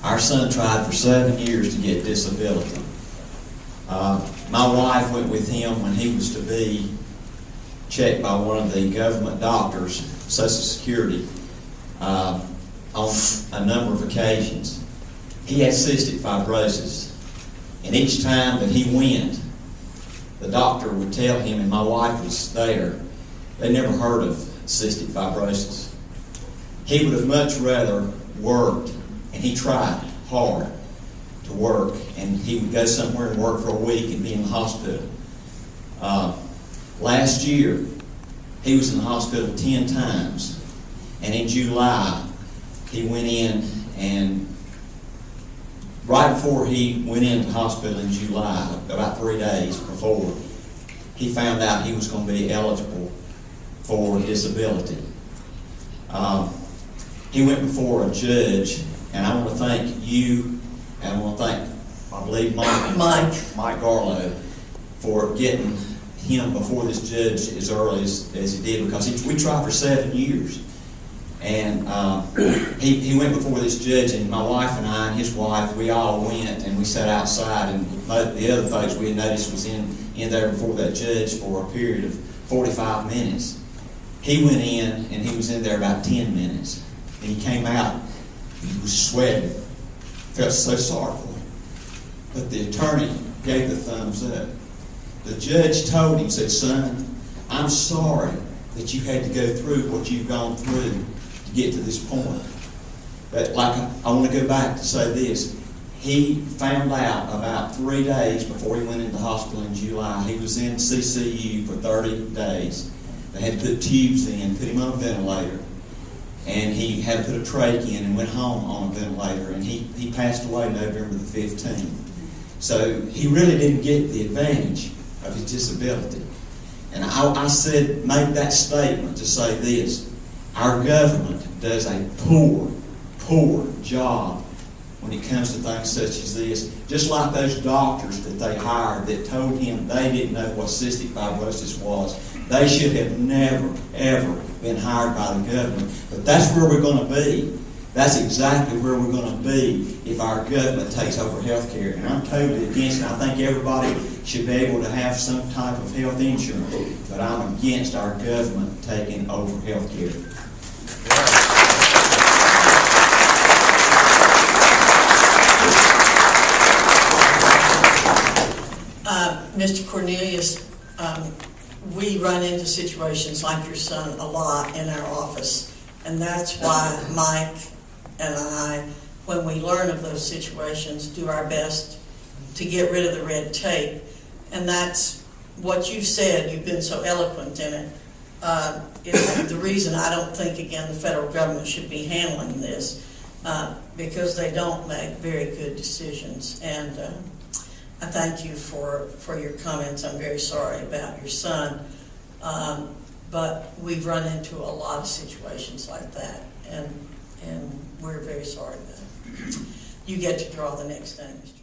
Our son tried for 7 years to get disability. My wife went with him when he was to be checked by one of the government doctors, Social Security, on a number of occasions. He had cystic fibrosis, and each time that he went, the doctor would tell him, and my wife was there, they never heard of cystic fibrosis. He would have much rather worked, and he tried hard to work, and he would go somewhere and work for a week and be in the hospital. Last year, he was in the hospital 10 times, and in July, he went in, and right before he went into the hospital in July, about 3 days before, he found out he was going to be eligible for disability. He went before a judge, and I want to thank you, and I want to thank, I believe, Mike Garlow for getting him before this judge as early as he did, because we tried for 7 years. And he went before this judge, and my wife and I and his wife, we all went, and we sat outside, and the other folks we had noticed was in there before that judge for a period of 45 minutes. He went in, and he was in there about 10 minutes. And he came out, he was sweating. Felt so sorry for him. But the attorney gave the thumbs up. The judge told him, said, "Son, I'm sorry that you had to go through what you've gone through to get to this point." But I want to go back to say this. He found out about 3 days before he went into the hospital in July. He was in CCU for 30 days. They had to put tubes in, put him on a ventilator. And he had to put a trach in and went home on a ventilator. And he passed away November the 15th. So he really didn't get the advantage of his disability. And I said, make that statement to say this. Our government does a poor job when it comes to things such as this. Just like those doctors that they hired that told him they didn't know what cystic fibrosis was. They should have never, ever been hired by the government. But that's where we're going to be. That's exactly where we're going to be if our government takes over health care. And I'm totally against it. I think everybody should be able to have some type of health insurance. But I'm against our government taking over health care. Mr. Cornelius, we run into situations like your son a lot in our office. And that's why Mike and I, when we learn of those situations, do our best to get rid of the red tape. And that's what you've said. You've been so eloquent in it. It's the reason I don't think, again, the federal government should be handling this, because they don't make very good decisions. And I thank you for your comments. I'm very sorry about your son. But we've run into a lot of situations like that, and we're very sorry about it. You get to draw the next name, Mr.